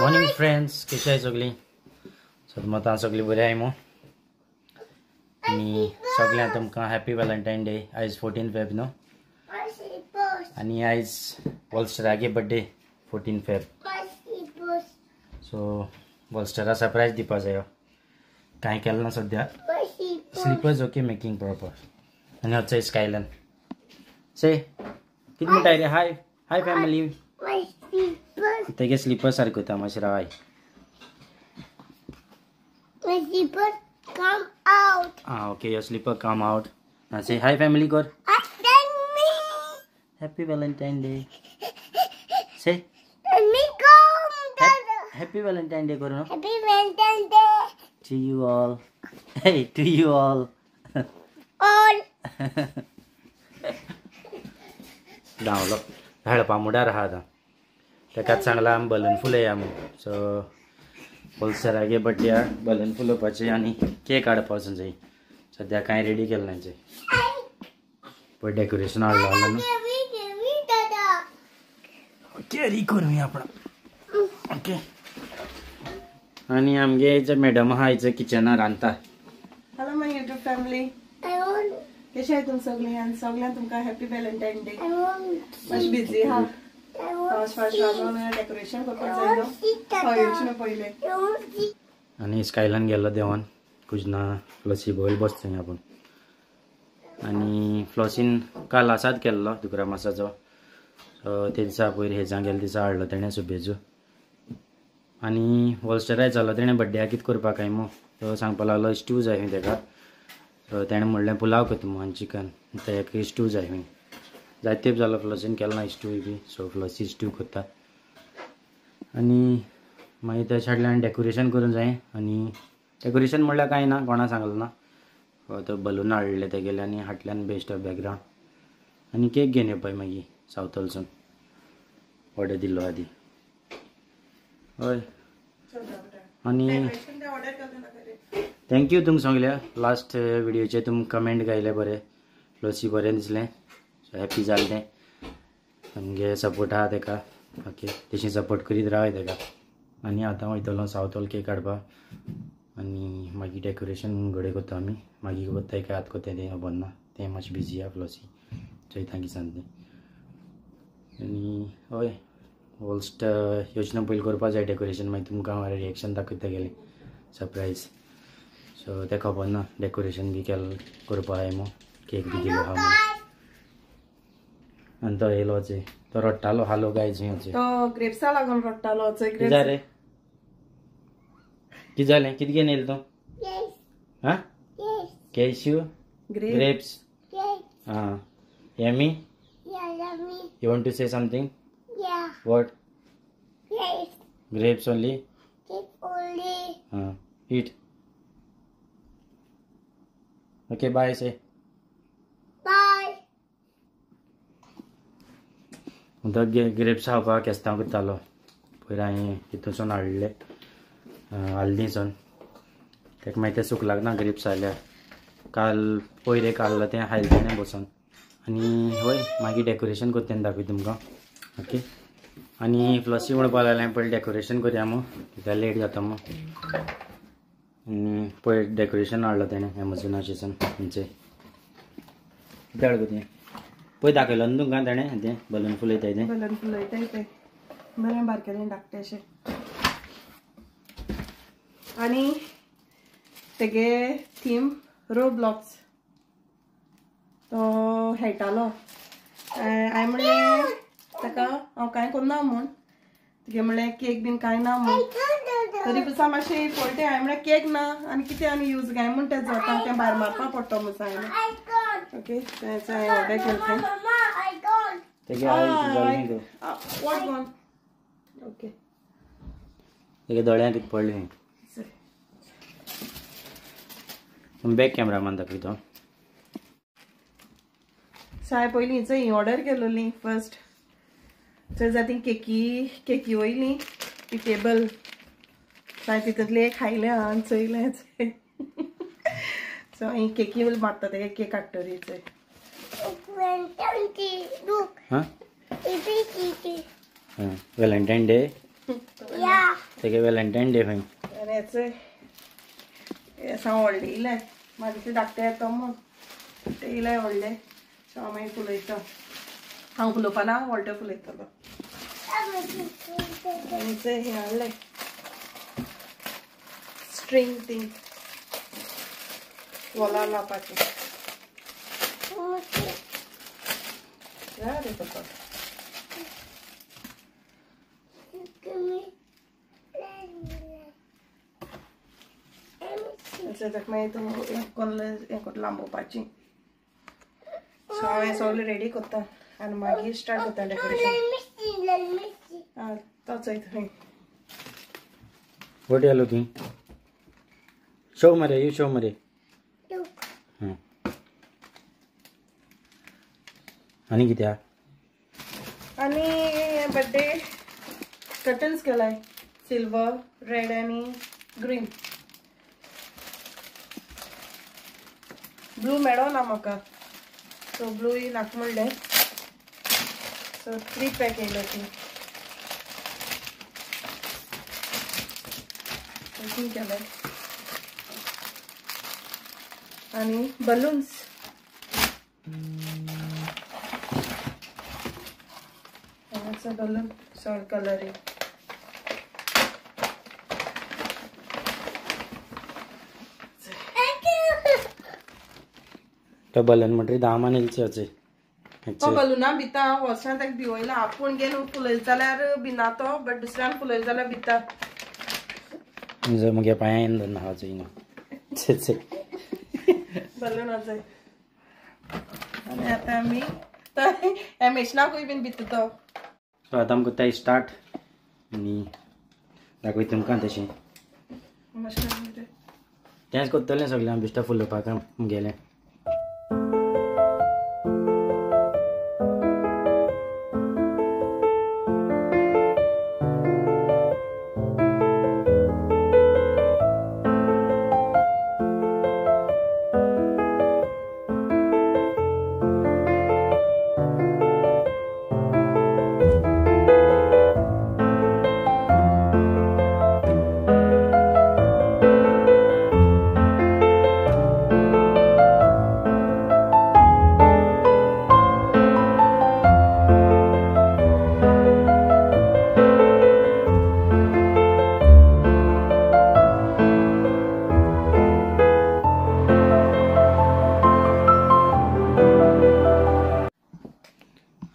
Morning friends, कशी आहे सगळी? मत सगळी बरी आहे. मग आणि सगळ्यांना तुमकां हॅपी व्हॅलेंटाईन डे. आयज 14 फेब न्हू, आणि आयज वॉल्स्टरागे बर्थडे 14 फेब. सो वॉल्स्टरा सरप्राईज दिवपा जाय. कांय केलें ना सद्या. Slippers okay making proper. आणि हो स्कायलन से किती म्हणटाय रे? हाय हाय फॅमिली. तेगे स्लीपर सारको था माशरा. हाय My slipper come out. Okay, your slipper come out. Now say hi family, God. Thank me. Happy Valentine Day. Say Let me come. Happy Valentine Day, God. No? Happy Valentine's Day. To you all. Hey, to you all. All. Down look. Hada pamuda raha tha. त्याकात चांगला balloon फुले आम. सो वॉल्स्टरागे birthday balloon फुलोवपाचे आणि cake हाडपाचो जाय. सद्या कांय ready केलें ना. पळय डेकोरेशन हाडलां न्हू. कॅरी करूं आपण. ओके. आणि आमगे मॅडम आहा हिचं किचनार रांदता. Hello my YouTube family. कशें आहे तुम सगळीं? आनी सगळ्यांक तुमकां हॅपी व्हॅलेंटाईन डे. मातशें बिजी आहा. फास्ट फास्ट डेकोरेशन करपाक जाय न्हू. हळदीचे पयले. आणि स्कायलान गेलो देवान. कुजना फ्लॉसी बॉयल बसता आपण. आणि फ्लॉसीन काल आसात केल्लो दुकरा मासाचो. ते दिसा पयर हेजा गेले दिसा हाडलो तेणें सुबेजो. आणि वॉल्स्टराय जालो तेणें बड्डेक कितें करपाक काय मग तो सांगपाक लागलो स्ट्यू जाय खंय तेका. सो तेणें म्हणलें पुलाव करता मग आनी चिकन. तेका स्ट्यू जाय खंय. जायत तेंप जालो फ्लॉसीन केलो ना स्ट्यू बी. सो फ्लॉसी स्ट्यू करता. आणि मागीर ते हाडल्यान डेकोरेशन करूंक जाय. आणि डेकोरेशन म्हणल्यार कांय ना, कोणा सांगलो ना. तो बलून हाडले ते गेले आनी हाटल्यान बेस्ट बॅकग्रावंड. आणि केक घेवन येवपाय मागीर सावथलसून. ऑर्डर दिल्लो आदी. हय. आणि थँक्यू तुमकां सगल्या. लास्ट विडियोचे तुम कमेंट गायले बरे. फ्लॉसी बरें दिसलें. सो हॅपी जालें तें. आमगे सपोर्ट आहा तेका. ओके. तशी सपोर्ट करीत रावय तेका. आणि आतां वयतलो सावथॉल केक हाडपाक. आणि मागीर डेकोरेशन घडये करता आमी. मागीर वता एका हात कोते तें खबर ना. तें मातशें बिजी आहा फ्लॉसी. चयता किसान तें. आणि हय वॉल्स्टर योजना पयलीं करपा जाय डेकोरेशन. मागीर तुमकां हांव रिएक्शन दाखयता गेलें सरप्रायज. सो तें खबर ना डेकोरेशन बी केलें करपा जाय मग. केक बी दिलो आहा म्हणून. आनी तो येयलो वचय. तो रडटालो हालो गाय जंय वचय. तो ग्रेप्सा लागून रडटालो वचय. कितें जालें? कितें जालें? कितें घेवन येयलो तो? Yes. हा? Yes. Cashew? Grapes? Yes. Ah. Yummy? Yeah, yummy. You want to say something? Yeah. What? Yes. Grapes only? Keep only. Eat. Okay, bye say. Bye. तो ग्रेप्स खावपाक केस्तां करतालो. पयर हांवें हितूनसून हाडले हाल्दीसून. तेका मागीर तें सुकलाक ना ग्रेप्स जाल्यार. काल पयर एक हाडलो तें हायलें तेणें बसून. आनी हय मागीर डेकोरेशन करता तेन्ना दाखय तुमकां. ओके. आनी फ्लॉसी म्हणपाक लागलें पयलीं डेकोरेशन करया मग. कित्याक लेट जाता मग. आनी पयर डेकोरेशन हाडलो तेणें एमेझॉनाचेरसून खंयचें. कितें हाडलो तें पळय दाखयलो न्हू तुमकां तेणें तें बलून फुलयताय तें. बलून फुलयताय तें बरें बारकेलें धाकटें अशें. आनी तेगे थीम रोब्लॉक्स. तो खेळटालो. हांवें म्हणलें ताका हांव कांय करना म्हूण. तुगे म्हणलें केक बीन कांय ना म्हूण. तरी पुसा मातशें पळयटें. हांवें म्हणलें केक ना आनी कितें आनी यूज काय म्हूण तें जाता. तें भायर मारपा पडटा म्हूण सांगलें. ओके. तेंच हांवें ऑर्डर केलें तें. तेगे जालें गो. What gone. ओके. तेगे दोळ्यांक कितें पडलें. बॅक कॅमेरामॅन दाखय तो. हांवें पयलीं हिचो ही ऑर्डर केलोली फर्स्ट. थंय जाती केकी वयली ती टेबल. हांवें तितूंतली एक खायलें आनी चयलें. सो हांवें केकी मारता तेगे केक हाडटरी चोय. Look. Valentine Day Yeah. तेगे व्हॅलेंटाईन डे खंय आनी हेचे सा व्हडले इले म्हाजे धाकटे येता म्हूण ते इले व्हडले सो हांव मागीर फुलयता हांव फुलोवपा ना व्हडले फुलयतलो आनी ते हे हाडले स्ट्रिंग थिंग वॉलार लावपाचें जाय करपाक ताका मागीर तूं हें कोल्लें हें कोट लांबोवपाची सो हांव हें सगलें रेडी करता आनी मागीर स्टार्ट करता डेकोरेशन आं तोच थंय व्हॉट आर लुकिंग शो मरे यू शो मरे हां आनी कितें आहा आनी बर्थडे कर्टन्स केलाय सिल्वर रेड आनी ग्रीन ब्लू मेळो ना म्हाका सो ब्लू नाका म्हणलें सो 3 पॅक येयले ती केले आनी बलून्स बलून सगळे कलरी तो बलन म्हणटरी 10 मानेलचे अचे तो बलूना भिता वर्सां ताका भिवयला आपूण घेवन फुलयले जाल्यार भिना तो बट दुसऱ्यान फुलयले जाल्यार भिता जो मुगे पांयां येवन ना हाचो इनो छे बलून अजय आनी आतां आमी ह्या मेशनाकूय बीन भिता तो सो आतां आमकां ते स्टार्ट आनी दाखयता तुमकां तशें तेंच कोत्तलें सगलें हांव बेश्टा फुलोवपाक मुगेलें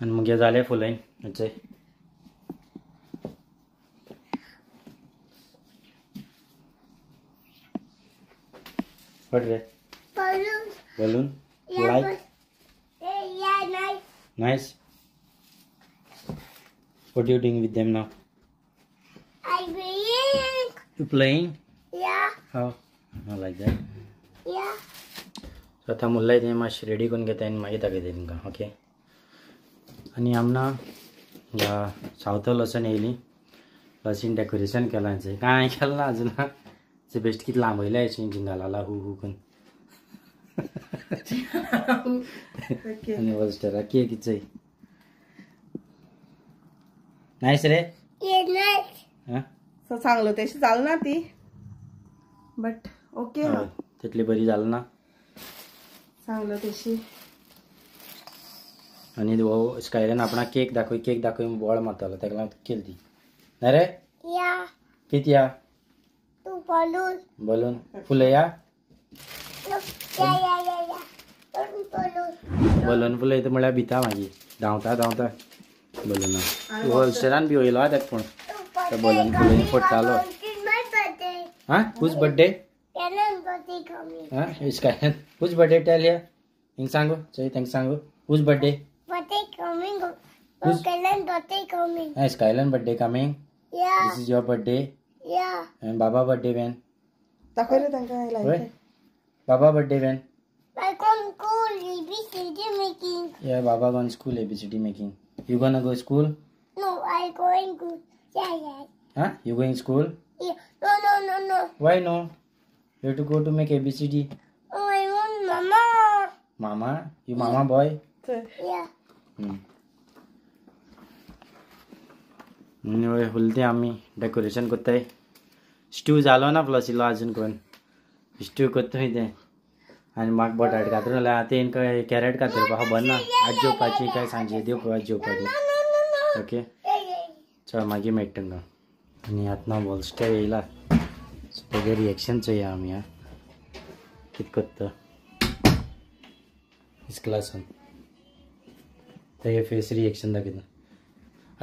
आनी मुगे जालें फुलयन हेचें व्हॉट रे Balloons. Balloon Yeah, like yeah, nice. Nice what you doing with them now I bring. You playing Yeah, how how like that yeah. सो आतां मुल्लाय तें मातशें रेडी करून घेता आनी मागीर दाखयता तुमकां ओके आनी आमना ह्या सावथल वचून येयली लसीन डेकोरेशन केलां हेचें कांय केलें ना अजून तें बेश्ट कितें लांबयलें अशें जिंगालाला हू हू करून आनी वॉलस्टरा केक इचय नायस रे Yeah, nice. हां सो सांगलो तशी जाल ना ती बट ओके ना तितली बरी जाली ना सांगलो तशी आनी हो स्कायलान आपणाक केक दाखय बोळ मारतालो तेका लागून केली ती ना रे Yeah. किती या Two balloons. बलून फुलया Look. Yeah. One balloon. Balloon फुलयता म्हळ्यार भिता मागीर धांवता बलूना होलसेलान बी वयलो हा तेका पूण तो बलून फुलयन फोडटालो It's my birthday. हा हुज बर्थडे Kellen's birthday coming. हा स्कायलान हुज बर्थडे टेल या हिंग सांगू चय तेंका सांगू who's birthday Birthday coming. Who's- Kellen's birthday coming. हा स्कायलान birthday coming Yeah. This is your birthday Yeah. And बाबा बर्थडे वेन दाखय रे तांकां होय लायक बाबा birthday when I come cool. ABCD making. या बाबा gone school ABCD making you gonna go school No, I going good. Yeah. हा you going school Yeah. No. Why no you to go to make ABCD Oh, I want mama. Mama you mama boy Yeah. उलते आम्ही decoration करताय stew जालो ना प्लसिलो अजून कोण stew करतोय ते आणि म्हाका बटाट कातर जाल्यार आतां हेंका कॅरेट कातर खबर ना आज जेवपाची काय सांजे देव आज जेवपाची ओके चल मागीर मेळटा तुमकां आनी आतां वॉलस्टर येयला सो तेगे रिएक्शन चोया आमी आं कितें करता इस क्लासान तेगे फेस रिएक्शन दाखयता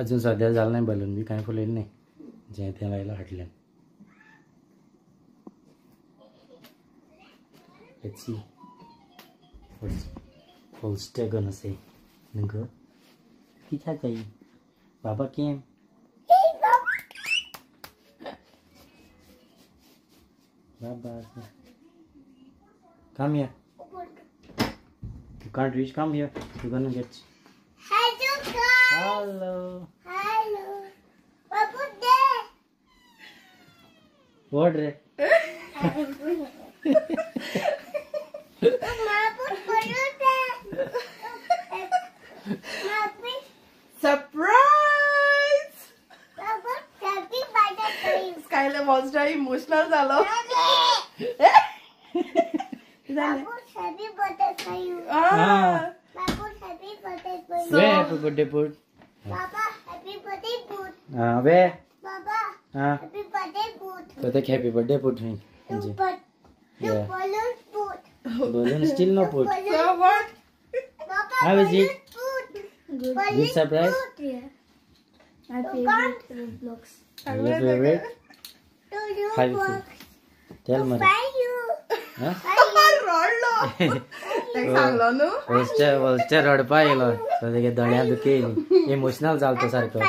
अजून सद्या जालें नाही बलून बी कांय फुलयलें नाही जें तें लायलां फाटल्यान Let's see what's Holster gonna say. Nunggu. Kita kai. Baba came. Baba. Come here. You can't reach. Come here. You're gonna get. Hello. Hello. Papa there. What? Surprise Skylar Walster emotional झालो Where happy birthday put? Where? Happy birthday boot. So take happy birthday put me. Yeah. Balloon still no put. So what? How is it? Good surprise? My favorite Roblox. Your favorite? How you feel? Tell me. Huh? रडलो तेका सांगलो न्हू वॉलस्टर रडपा येयलो सो तेगे दोळ्यां दुखयली emotional जालो तो सारको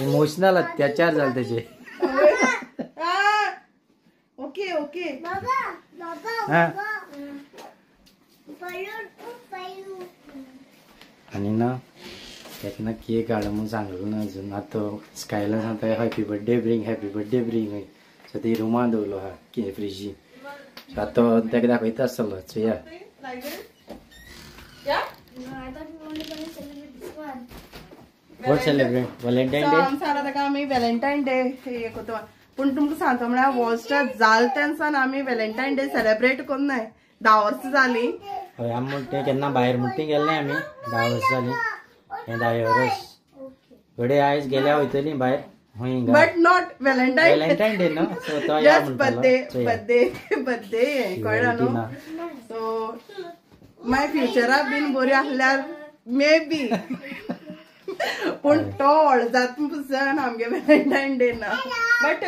इमोशनल अत्याचार जालो तेजे ओके ओके आणि ना तेका ना केक हाड म्हणून सांगलो ना अजून आतां स्कायला सांगता हॅपी बर्थडे ब्रिंग सो ती रुमान दवरलो हा की फ्रिजी सो आतां तेका दाखयता आसतलो चोया वॉट सेलिब्रेट व्हॅलेंटायन डे आमचा तेका आमी व्हॅलेंटायन डे हे करता पूण तुमकां सांगता म्हळ्यार वॉल्स्टर जाल तेन्सान आमी व्हॅलेंटायन डे सेलिब्रेट कोन्नाय 10 वर्सां जालीं हय आमी म्हणटा केन्ना भायर म्हणटी गेल्ले आमी 10 वर्सां जालीं हे 10 वर्स घडये आयज गेल्या वयतलीं भायर हूंय बट नॉट व्हॅलेंटायन डे न्हू सो तो या म्हणटालो बर्थडे कळ्ळा न्हू सो माय फ्युचराक बीन बरी आसल्यार मे बी पूण तो जात पसून आमगे व्हॅलेंटायन डे ना बट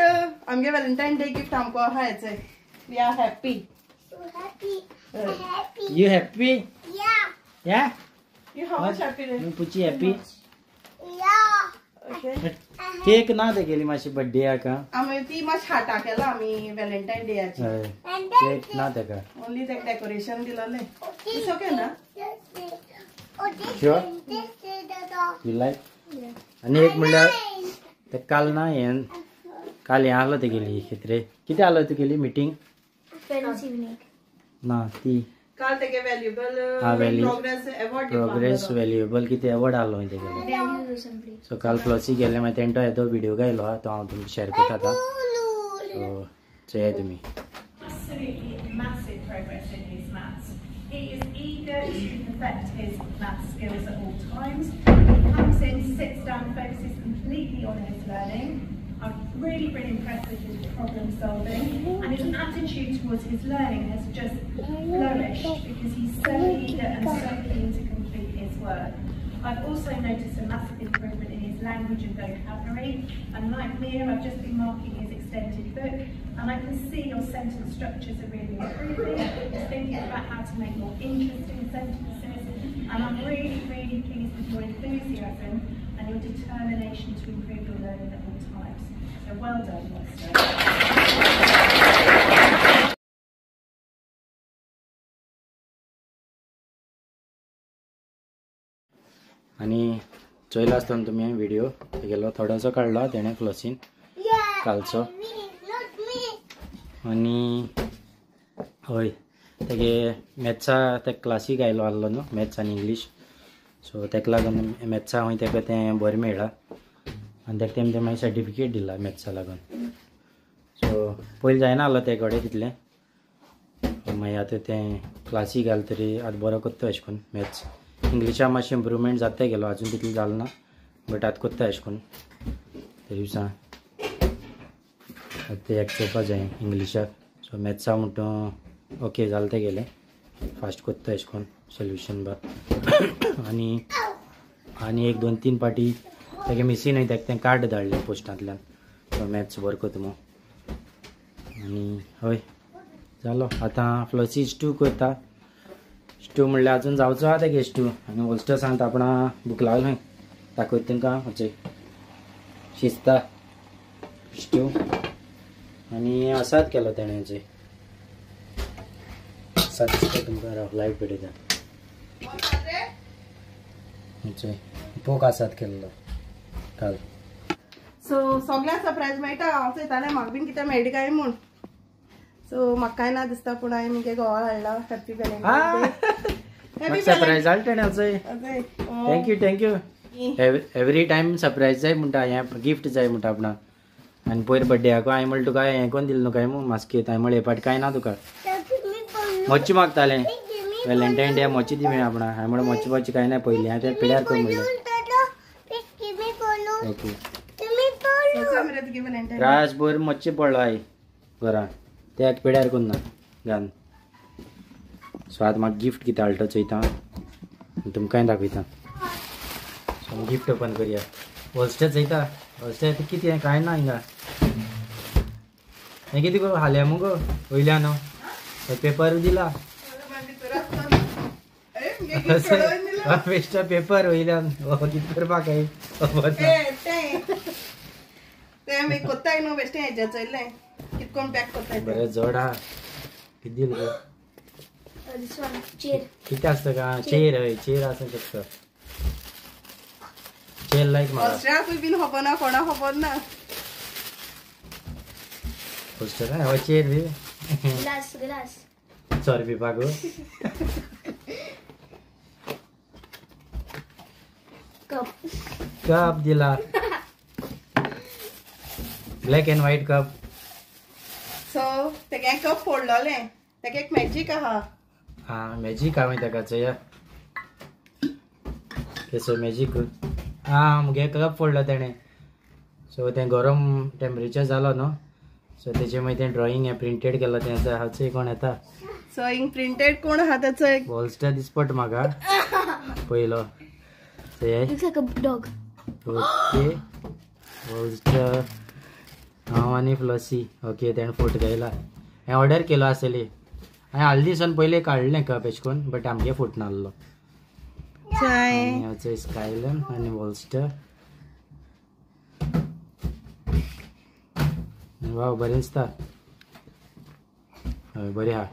आमगे व्हॅलेंटायन डे गिफ्ट आमकां हायच we are happy You happy? Yeah? You how much happy? You Puchi happy? Okay. Cake ना ते गेली मातशी बर्थडे हाका आमी ती मातशी हाटा केला आमी व्हॅलेंटायन डेयाची केक ना तेका ओन्ली ते डेकोरेशन दिलोले इट्स ओके ना Sure? You like? आणि एक म्हणल्यार ते काल ना हे काल हे आलो ते गेली कितें आलो ते गेली मिटींग ना ती काल तेगे वॅल्युएबल प्रोग्रेस वॅल्युएबल कितें अवॉर्ड आलो तेगे सो काल फ्लॉसी गेले मागीर तेंटो येदो व्हिडिओ गायलो हा तो हांव तुमकां शेअर करता आतां सो चोया तुमी Absolutely massive progress in his maths. He is eager to perfect his maths skills at all times. He comes in, sits down, focuses completely on his learning. I'm really impressed with his problem solving, and his attitude towards his learning has just flourished because he's so eager and so keen to complete his work. I've also noticed a massive improvement in his language and vocabulary, and like Mia, I've just been marking his extended book, and I can see your sentence structures are really improving. He's thinking about how to make more interesting sentences, and I'm really pleased with your enthusiasm and your determination to improve your learning at all times. So well done, Wester. आणि चोयला आसतना तुमी video तेगेलो थोडोसो काडलो तेणें फ्लॉसीन कालचो आणि हय तेगे मॅथ्सा ते क्लासीक आयलो आहलो न्हू मॅथ्स आनी इंग्लीश सो ताका लागून मॅथ्सा हांवें ताका तें बरें मेळ्ळां आनी ताका तेमी मागीर सर्टिफिकेट दिला मॅथ्सा लागून. सो पयलीं जायना आहलो ते कडेन तितलें, मागीर आतां तें क्लासीक घाल तरी आतां बरो कोत्ता अशें करून मॅथ्स. इंग्लिशा मातशें इम्प्रुवमेंट जाता गेलो, आजून तितलें जालें ना बट आतां कोत्ता अशें करून. तरी सांग आतां ते एक चोवपा जाय इंग्लिशाक. सो मॅथ्सा म्हणटा ओके जालें तें गेलें फास्ट कोत्ता अशें करून सोल्युशन बार. आनी एक 2-3 पाटी तेगे मिसीन ताका तें कार्ड धाडलें पोस्टांतल्यान. सो मॅथ्स बरो कोत्ता मो. आनी हय जालो आतां फ्लसी स्टू करता. स्टू म्हणल्यार आजून जावचो आहा तेगे स्टू. आनी होलस्टर सांगता आपणा भूक लागली दाखयता तांकां वचय शिजता स्टू. आनी असात केलो तेणें हेचें असात दिसता तुमकां लायट पेटयता हेचें पोक आसात केल्लो काल. सो सगळ्यांक सरप्रायज मेळटा. हांव चयतालें म्हाका बीन कितें मेळटा काय म्हूण. सो म्हाका कांय ना दिसता पूण हांवें मुगे घोवा हाडला. हॅपी व्हॅलेंटायन्स सरप्रायज जालें तेणें वचय. थँक्यू एवरी टायम सरप्रायज जाय म्हणटा, हें गिफ्ट जाय म्हणटा आपणाक. आनी पयर बड्डेयाक हांवें म्हणलें तुका हें कोण दिलें न्हू काय मू मास्केत. हांवें म्हणलें हे पाटी कांय ना तुका. मोच्ची मागतालें व्हॅलेंटायन डे मोच्ची दी आपणाक. हांवें म्हणलें मोच्ची कांय ना पयलीं हांवें तें पिड्यार कर म्हणलें. ओके रासभर मोच्चे पडलो हाय घरा त्याक पिड्यार करून ना घान. सो आतां म्हाका गिफ्ट कितें हाडटा चयता तुमकांय दाखयता. सो गिफ्ट ओपन करया. होलस्टर चयता होलस्टर कितें कांय ना हिंगा. हें कितें गो हाल्या मुगो वयल्यान पेपर दिला बेश्टो पेपर वयल्यान कितें करपाक कोत्ताय न्हू बेश्टें हेजें चयल्लें कितकोन पॅक कोत्ताय. बरें जड आहा. कितें दिलें गो कितें आसता का चेर हय चेर आसूं शकता. चेर लायक म्हाका. होस्टराकूय बीन खबर ना कोणा खबर ना. होस्टर हय चेर बी 100 रुपया गो. कप दिला ब्लॅक एंड व्हाईट कप. सो तेगे कप फोडलोलें तेका एक मॅजीक आहा. हां मॅजीक हांवें ताका चोया केसो मॅजीक. हां मुगे कप फोडलो तेणें. सो तें गरम टेम्परेचर जालो न्हू. सो तेजे मागीर तें ड्रॉइंग हें प्रिंटेड केलो तें आतां हाचो कोण येता. सो हिंग प्रिंटेड कोण आहा तेचो एक होलस्टर दिसपट म्हाका पयलो. डॉग ओके होलस्टर हांव आनी फ्लसी. ओके तेणें फोटो घायला. हांवें ऑर्डर केलो आसतली. हांवें हालीं दिसान पयलीं काडलें कप एशें करून बट आमगे फूट नासलो. आनी हाचो स्कायलन आनी होलस्टर. वाव बरें दिसता. हय बरें आहा.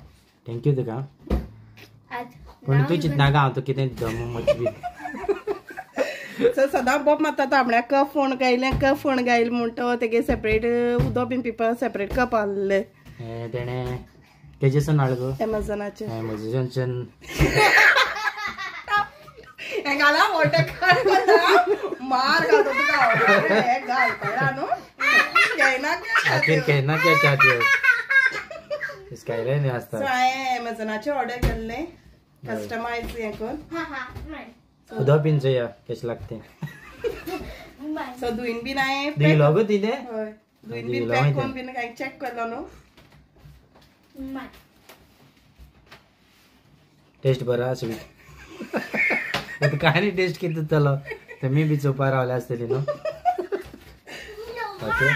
थँक्यू तुका. पूण तूं चिंतना का हांव तुका कितें दिता मच बी. सो सदां बोप मारता तो आपल्या कप फोण गायले म्हणटा तेगे सेपरेट उदो बीन पिवपा सेपरेट कप आहले. तेणें तेजेसून हाड गो एमेझॉनाचेर. एमेझॉनाच्यान हें घाला मोठे मार घालता तुका. हें घाल कळ्ळा न्हू. आखिर केन्ना केच्या त्यो स्कायलायन आसता. सो हांवें एमेझॉनाचेर ऑर्डर केल्लें कस्टमायज हें करून. उदो बीन चोया केशें लागतें. सो धुयन बीन हांवें दिलो गो तिने. हय धुयन बीन पॅक करून बीन हांवें चॅक केलो न्हू. टेस्ट बरो आहा स्वीट. तुका आनी टेस्ट कितें दितलो तुमी बी चोवपा रावल्या आसतली न्हू. ओके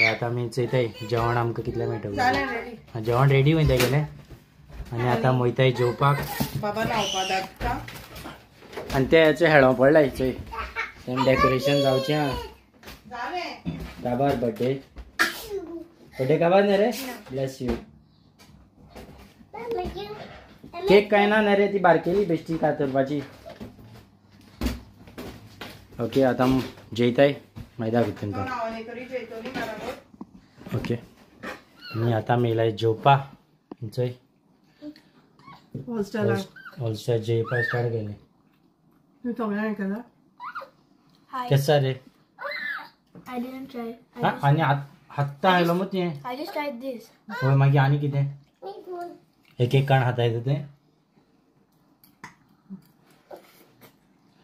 आतां आमी चयताय जेवण आमकां कितलें मेळटा. जालें रेडी. जेवण रेडी वयता गेलें आनी आतां वयताय जेवपाक. बाबा न्हांवपा धाडटा. आनी ते हेचो हेळो पडलाय चोय तें डेकोरेशन जावचें आहा. जालें काबार बर्थडे काबार ना रे. Bless you. केक काय ना रे ती बारकेली बेश्टी कातरपाची. ओके आतां जेयताय मागीर दाखयता तुमकां. न्हावणी करी जेयतली घरा. ओके आनी आतां आमी येयलाय जेवपा. चोय होस्टेलाक होलस्टर जेवपा स्टार्ट केलें. तू सगळ्यांनी केला Hi. कैसा रे I didn't try. हा आणि हात आयलो मग ते I just tried this. होय मागीर आणि कितें एक एक काण हाता येता तें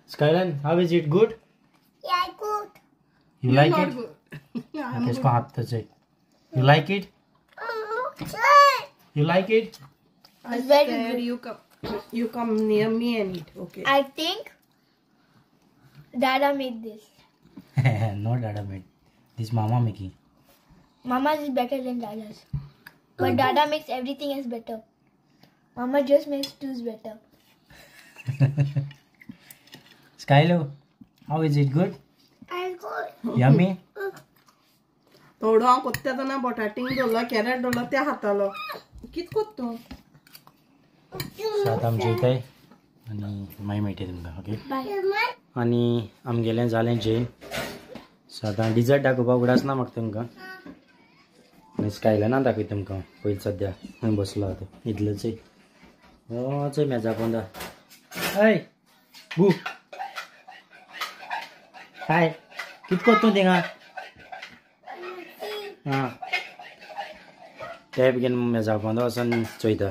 स्कायलान how is it good Yeah, good. You like it किसको हाथ तसे you like it you like it I very said you come near me and eat. Okay. I think Dada made this. No Dada made this mama making Mama's is better than Dada's. But Dada makes everything else better. Mama just makes stews better. Skylo how is it good I'm good. yummy थोडो हांव कोत्ते ना बटाटींग दवरलो carat दवरलो ते हातालो कित कोत्तो सो आतां आमी जेवताय आनी मागीर मेळटा तुमकां ओके Bye. आनी आमगेलें जालें जेवन सो आतां डिजर्ट दाखोवपाक उडासना म्हाका तुमकां आनी स्कायलाना दाखयता तुमकां पयलीं सद्या खंय बसलो आतां इतलोच होच मेजा पोंदा हय बू हाय कित कोत्तो थिंगा हां टॅब घेवन मेजा पोंदा वचोन चोयता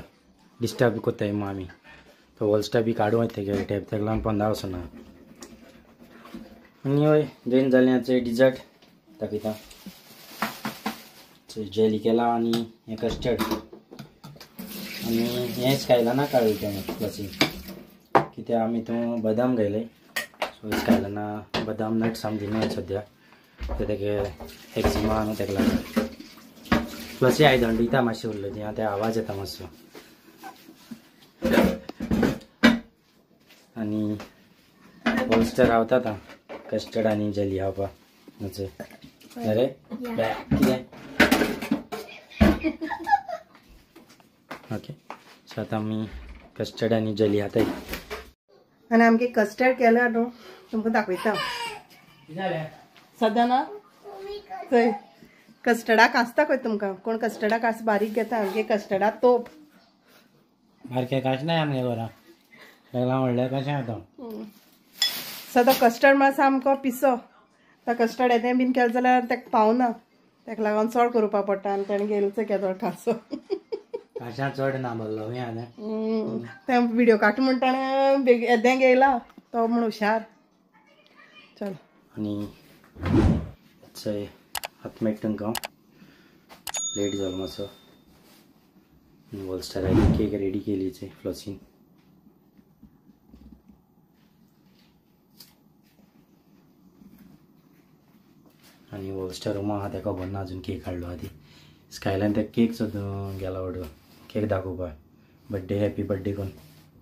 डिस्टर्ब कोत्ताय मग आमी तो वॉल्स्टा बी काडूं वयता तेगे टॅब तेका लागून पोंदा वचना आनी हय जेवन जालें आतां डिजर्ट दाखयता जेली केला आनी हें कस्टर्ड आनी हें स्कायलाना काडून प्लसी कित्याक आमी तूं बदाम घायले सो स्कायलाना बदाम नट्स आमी दिना सद्या ते तेगे एक्जिमा न्हू तेका लागून प्लसी आयदंडयता मातशें उरलें ती आतां आवाज येता मातसो आनी वॉल्स्टर रावता आतां कस्टर्ड आनी जेली खावपाक नचय अरे कितें ओके सो आतां आमी कस्टर्ड आनी जेली खाताय आनी आमगे कस्टर्ड केल्या न्हू तुमकां दाखयता सद्या ना थंय कस्टर्डाक आसता खंय तुमकां कोण कस्टर्डाक आस बारीक घेता आमगे कस्टर्डाक तोप बारकें कांयच ना आमगे घरा तेका व्हडलें कशें आतां सो तो कस्टर्ड म्हळ्यार सामको पिसो तो कस्टर्ड येतें बीन केलें जाल्यार तेका पावना तेका लागून चड करपा पडटा आनी तेणें गेलो केदो खासो काशां चड ना बल्लो हें आतां ते व्हिडिओ काट म्हणटाणे येदें गेला तो म्हण हुशार चल आनी चय आतां मेळटा तुमकां लेट जालो मातसो वॉल्स्टराची केक रेडी केली चय फ्लॉसीन आनी वॉल्स्टर रूमा आहा तेका खबर ना अजून केक हाडलो आहा ती स्कायलान ते केक सुद्दां गेला ऑर्डर केक दाखोवपाक बड्डे हॅपी बड्डे कोन्न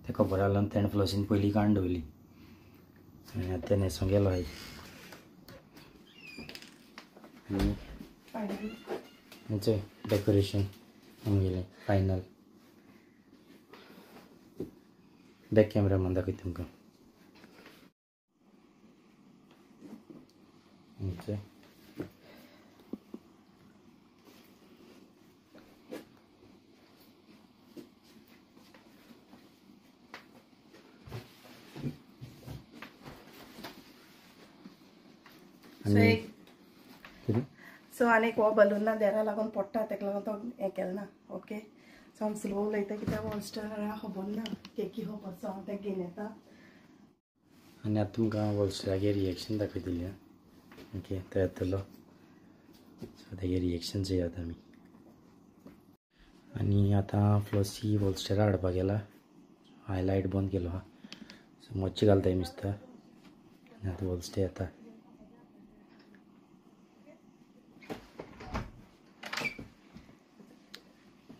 तेका खबर आसलो आनी तेणें फ्लॉसीन पयलीं काडून दवरली आनी आतां ते न्हेसूंक गेलो हाय आनी चय डेकोरेशन आमगेलें फायनल बॅक कॅमेरामान दाखयता तुमकां चय सो आनीक हो बलून ना देरा लागून पडटा तेका लागून तो हें केलें ना ओके सो हांव स्लो उलयता कित्याक वॉल्स्टरा खबर ना केकी खबर सो हांव तेका घेवन येता आनी आतां तुमकां वॉल्स्टरागे रिएक्शन दाखयतली ओके तो येतलो सो तेगे रिएक्शन चोयात आमी आनी आतां फ्लॉसी वॉल्स्टरा हाडपाक गेला हांवें लायट बंद केलो आहा सो मोच्ची घालताय दिसता आनी आतां वॉल्स्टर येता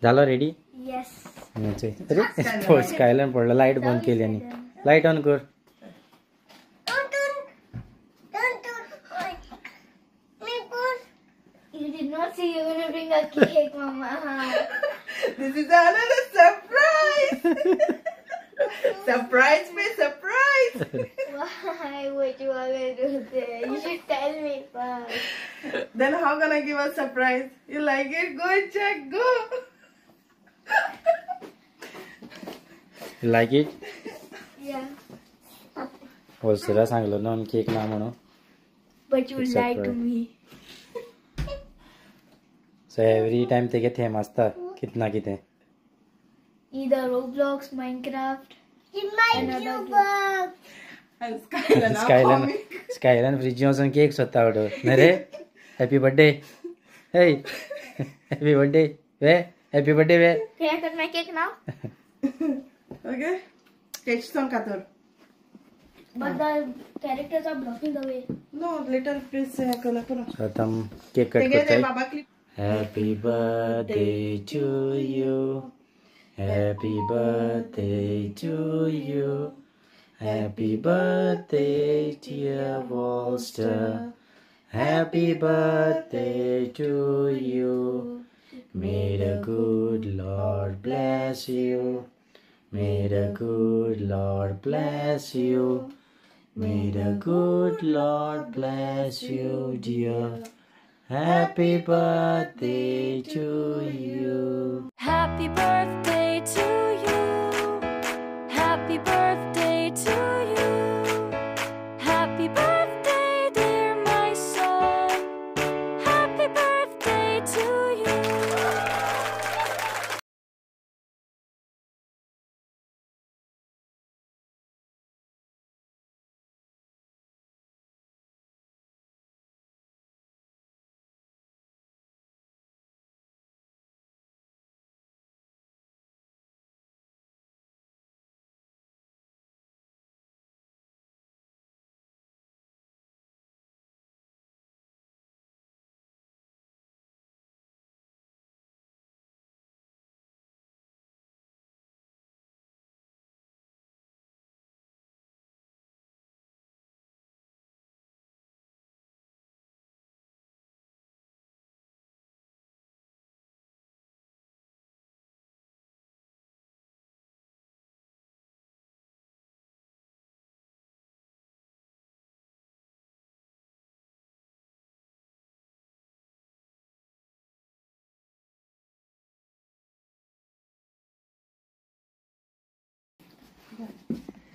जालो रेडी Yes. अरे स्कायलान पडलो लायट बंद केली आनी लायट ऑन कर You did not say you were going to bring a cake, Mama. This is another surprise! Surprise me, surprise! Why would you want to do this? You should tell me first. Then how can I give a surprise? You like it? Go and check, go! You like it? Yeah. Wholesaler सांगलो न्हू cake ना म्हणून. But you It's lied to surprise. me. So every time तेगे them आसता कितना कितें. Either Roblox, Minecraft, another game. And Skylar now स्कायलन comic. स्कायलन फ्रिज वचून केक सोदता आवडो न्हू रे. Happy birthday. हे हॅपी बर्थडे वे. हॅपी बर्थडे वे. Can I cut my cake now? Okay. Catch some kator. But the characters are blocking the way. No, later please kala kala. सो आता केक कट Tege de करताय. baba clip. Happy birthday to you. Happy birthday to you. Happy birthday, dear Walster. Happy birthday to you. May the good Lord bless you. May the good Lord bless you. May the good Lord bless you, dear. Happy birthday to you. Happy birthday to you. Happy birthday to you. Happy birthday, dear my son. Happy birthday to you.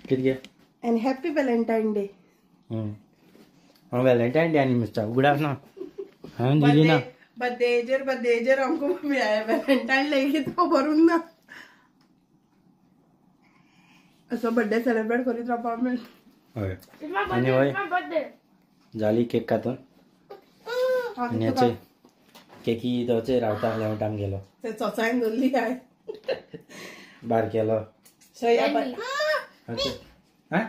किती घे. And happy Valentine Day. Valentine day आणि mister उगडास ना हांवें दिली ना. बर्थडेजेर आमको Valentine लेगी तो भरून ना. असो बर्थडे सेलिब्रेट करीत रावपा आमी. हय It's my आणि birthday. होय It's my birthday. जाली केक कातून आणि याचे केकी तोचे रावता आसल्या टायम गेलो ते चोचायन दवरली काय. बार केलो. Shreya Tell bye. me. Okay हा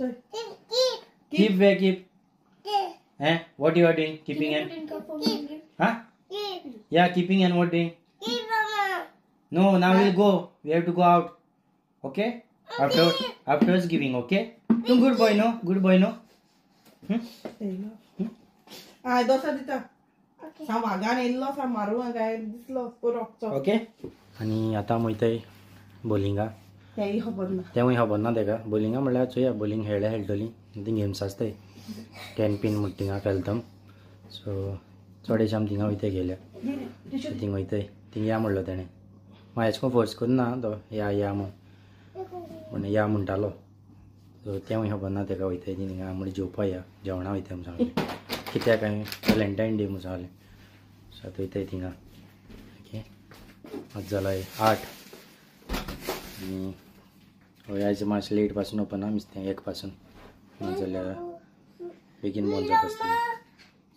चल. Keep way keep eh what you are doing keeping Can you and put in cup for me? huh yeah keeping and what doing no now we'll go we have to go out okay afterwards giving okay you good boy no आय दोसा दिता. सा वागान येयल्लो सा मारूंक काय दिसलो पुरो. Okay आणि आता वयताय बॉलिंगा. तेय खबर ना. तेवूय खबर ना तेका बॉलिंगा म्हणल्यार चोया बॉलिंग खेळटली ती गेम्स आसताय 10 pin म्हूण थिंगा खेळटम. सो चोडेशे आमी थिंगा वयताय गेल्या थिंग वयताय थिंग या म्हणलो तेणें म्हाका हेच को फोर्स करून ना तो या म्हण या म्हणटालो. सो तेवूय खबर ना तेका वयताय थिंगा म्हण जेवपा या जेवणा वयताय म्हूण सांगलें कित्याक हांवें व्हॅलेंटायन डे म्हूण सांगलें. सो आतां वयताय थिंगा. ओके आतां जालाय 8 आनी हय आयज मातशें लेट पासून ओपन आहा नुस्तें 1 पासून नाजाल्यार बेगीन बंद जाता आसतलें.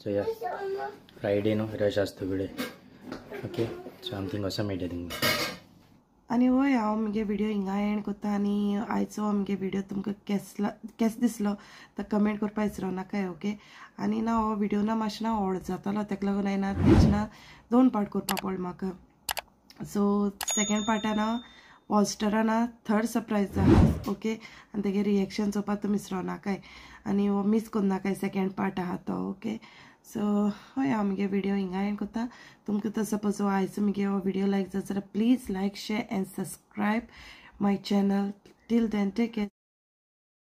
सो या फ्रायडे न्हू रश आसता फुडें. ओके सो आमी थिंग वचून मेळटा थिंगा. आनी हय हांव म्हगे व्हिडियो हिंगा एंड कोत्ता. आनी आयचो म्हगे व्हिडियो तुमकां केस दिसलो तो कमेंट करपा विसरो नाका. ओके आनी ना हो व्हिडियो ना मातशें ना व्हड जातालो तेका लागून हांवें तेजे ना 2 पार्ट करपा पडलो म्हाका. सो सेकेंड पार्टान वॉल्स्टरा ना 3rd सरप्रायज जाला. ओके आनी तेगे रिएक्शन चोवपा तुमी विसरो नाकाय आनी हो मिस करूं नाकाय. सेकेंड पार्ट आहा तो. ओके सो हय हांव म्हगे व्हिडियो हिंगा एंड कोत्ता. तुमकां तो सपोज आयचो म्हगे हो व्हिडियो लायक जाता जाल्यार please like share and subscribe my channel. Till then take care.